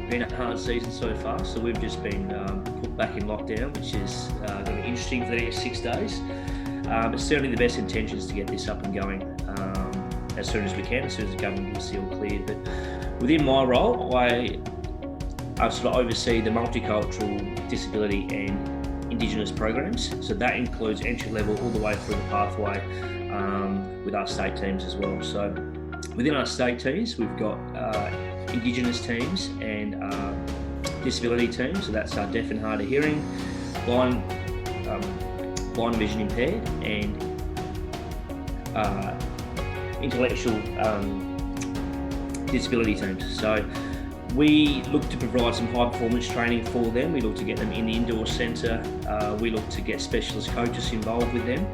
been a hard season so far, so we've just been put back in lockdown, which is going to be interesting for the next 6 days. But certainly the best intentions to get this up and going as soon as we can, as soon as the government gives the all clear. But within my role, I sort of oversee the multicultural, disability and Indigenous programs. So that includes entry level all the way through the pathway with our state teams as well. So within our state teams, we've got Indigenous teams and disability teams. So that's our deaf and hard of hearing, blind and vision impaired, and intellectual disability teams. So we look to provide some high performance training for them. We look to get them in the indoor centre. We look to get specialist coaches involved with them.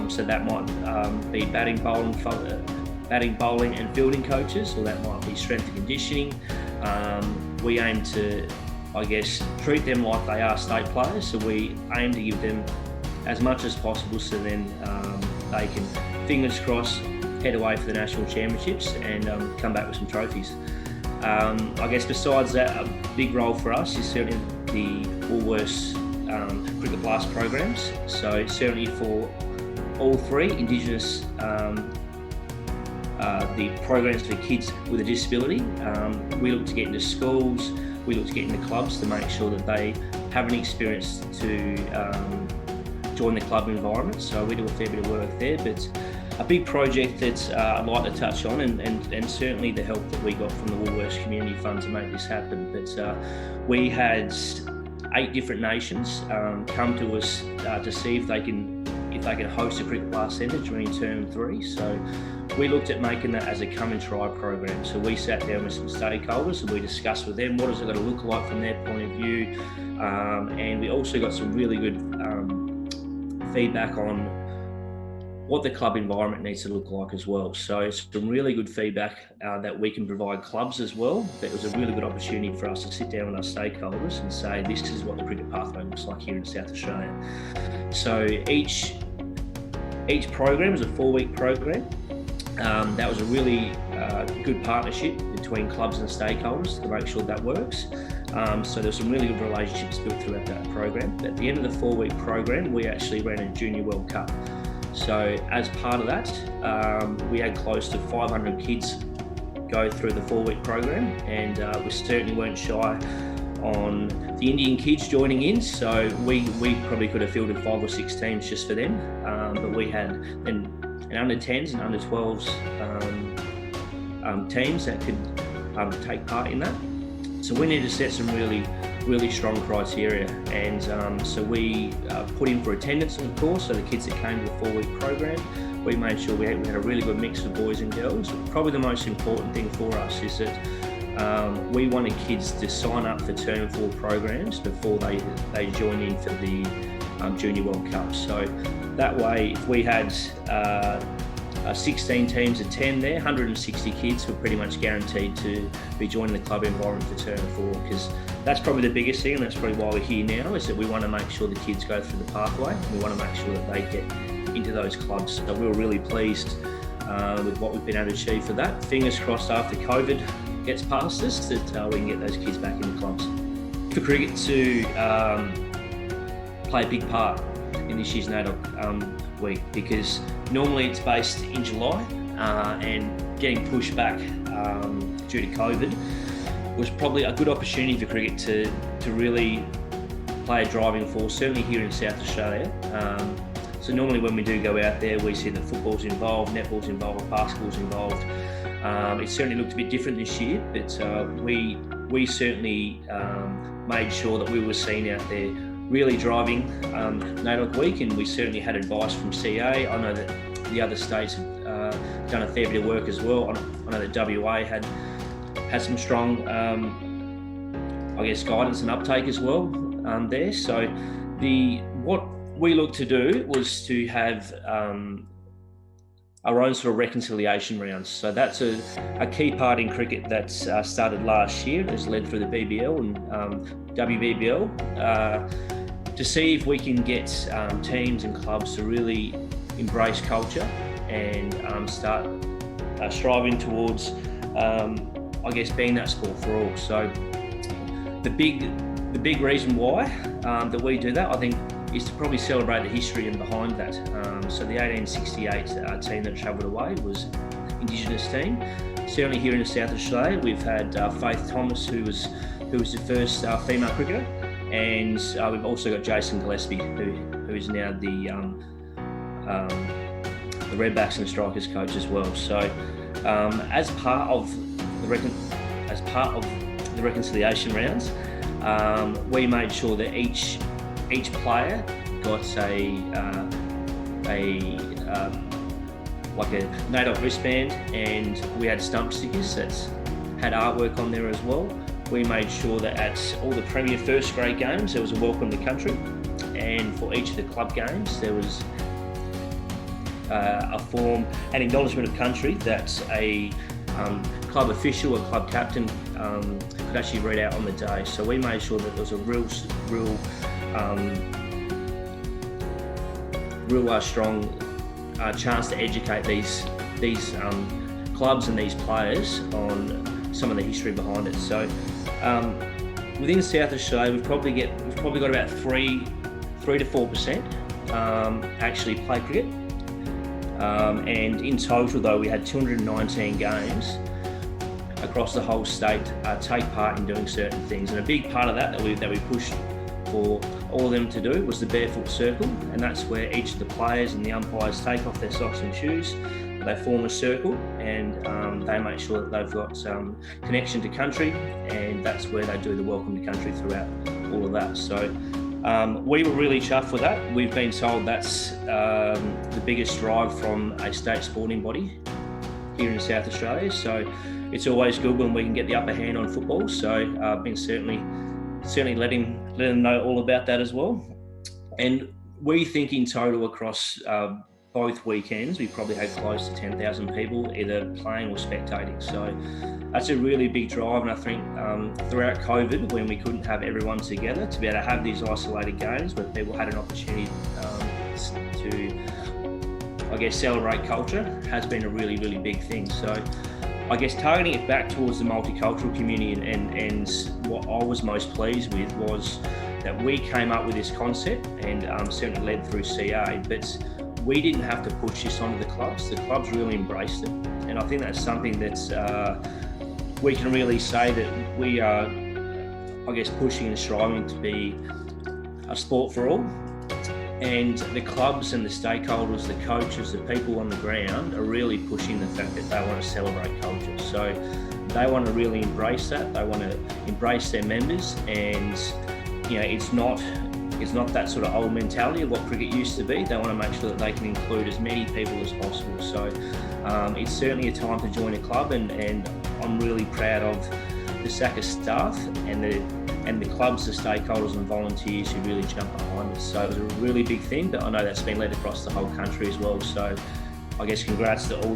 So that might be batting, bowling and fielding coaches, or that might be strength and conditioning. We aim to, treat them like they are state players. So we aim to give them as much as possible, so then they can, fingers crossed, head away for the national championships and come back with some trophies. Besides that, a big role for us is certainly the Woolworths Cricket Blast programs. So certainly for all three Indigenous, the programs for kids with a disability, we look to get into schools, we look to get into clubs to make sure that they have an experience to join the club environment. So we do a fair bit of work there, but a big project that I'd like to touch on, and certainly the help that we got from the Woolworths Community Fund to make this happen. But we had 8 different nations come to us to see if they can host a Cricket Blast Centre during term 3. So we looked at making that as a come and try program. So we sat down with some stakeholders and we discussed with them what is it going to look like from their point of view, and we also got some really good feedback on what the club environment needs to look like as well. So it's some really good feedback that we can provide clubs as well. That was a really good opportunity for us to sit down with our stakeholders and say, this is what the cricket pathway looks like here in South Australia. So each program is a 4-week program. That was a really good partnership between clubs and stakeholders to make sure that works. So there's some really good relationships built throughout that program. At the end of the 4-week program, we actually ran a Junior World Cup. So as part of that, we had close to 500 kids go through the 4-week program, and we certainly weren't shy on the Indian kids joining in. So we probably could have fielded 5 or 6 teams just for them, but we had an under 10s and under 12s teams that could take part in that. So we need to set some really strong criteria, and so we put in for attendance, of course. So the kids that came to the 4-week program, we made sure we had a really good mix of boys and girls. Probably the most important thing for us is that we wanted kids to sign up for term 4 programs before they join in for the Junior World Cup. So that way, if we had 16 teams attend there, 160 kids were pretty much guaranteed to be joining the club environment for term 4, because that's probably the biggest thing, and that's probably why we're here now, is that we want to make sure the kids go through the pathway. We want to make sure that they get into those clubs. So we were really pleased with what we've been able to achieve for that. Fingers crossed after COVID gets past us that we can get those kids back in the clubs. For cricket to play a big part in this year's NAIDOC week, because normally it's based in July, and getting pushed back due to COVID was probably a good opportunity for cricket to really play a driving force, certainly here in South Australia. So normally when we do go out there, we see that football's involved, netball's involved, basketball's involved. It certainly looked a bit different this year, but we certainly made sure that we were seen out there really driving NAIDOC week, and we certainly had advice from CA. I know that the other states have done a fair bit of work as well. I know that WA had some strong, guidance and uptake as well there. So what we looked to do was to have our own sort of reconciliation rounds. So that's a key part in cricket that's started last year. It was led through the BBL and WBBL to see if we can get teams and clubs to really embrace culture and start striving towards I guess, being that sport for all. So the big reason why that we do that, I think, is to probably celebrate the history and behind that. So the 1868 team that travelled away was Indigenous team. Certainly here in the South Australia, we've had Faith Thomas, who was the first female cricketer, and we've also got Jason Gillespie, who is now the Redbacks and Strikers coach as well. So as part of the reconciliation rounds, we made sure that each player got like a NAIDOC wristband, and we had stump stickers that had artwork on there as well. We made sure that at all the Premier first grade games there was a welcome to country, and for each of the club games there was a form, an acknowledgement of country that a club official or club captain could actually read out on the day. So we made sure that there was a real strong chance to educate these clubs and these players on some of the history behind it. So within South Australia, we've probably got about 3 to 4% actually play cricket. And in total, though, we had 219 games across the whole state take part in doing certain things. And a big part of that we pushed for all of them to do was the barefoot circle, and that's where each of the players and the umpires take off their socks and shoes. They form a circle, and they make sure that they've got connection to country, and that's where they do the welcome to country throughout all of that. So we were really chuffed with that. We've been told that's the biggest drive from a state sporting body here in South Australia. So it's always good when we can get the upper hand on football. So I've been certainly letting them know all about that as well. And we think in total across both weekends, we probably had close to 10,000 people either playing or spectating. So that's a really big drive. And I think throughout COVID, when we couldn't have everyone together, to be able to have these isolated games where people had an opportunity to, I guess, celebrate culture has been a really, really big thing. So I guess targeting it back towards the multicultural community, and what I was most pleased with was that we came up with this concept, and certainly led through CA, but we didn't have to push this onto the clubs. The clubs really embraced it, and I think that's something that we can really say that we are, I guess, pushing and striving to be a sport for all. And the clubs and the stakeholders, the coaches, the people on the ground are really pushing the fact that they want to celebrate culture. So they want to really embrace that. They want to embrace their members, and it's not that sort of old mentality of what cricket used to be. They want to make sure that they can include as many people as possible. So it's certainly a time to join a club, and I'm really proud of the SACA staff and the clubs, the stakeholders and volunteers who really jumped behind us. So it was a really big thing, but I know that's been led across the whole country as well. So I guess congrats to all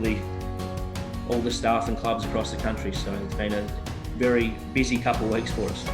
the staff and clubs across the country. So it's been a very busy couple of weeks for us.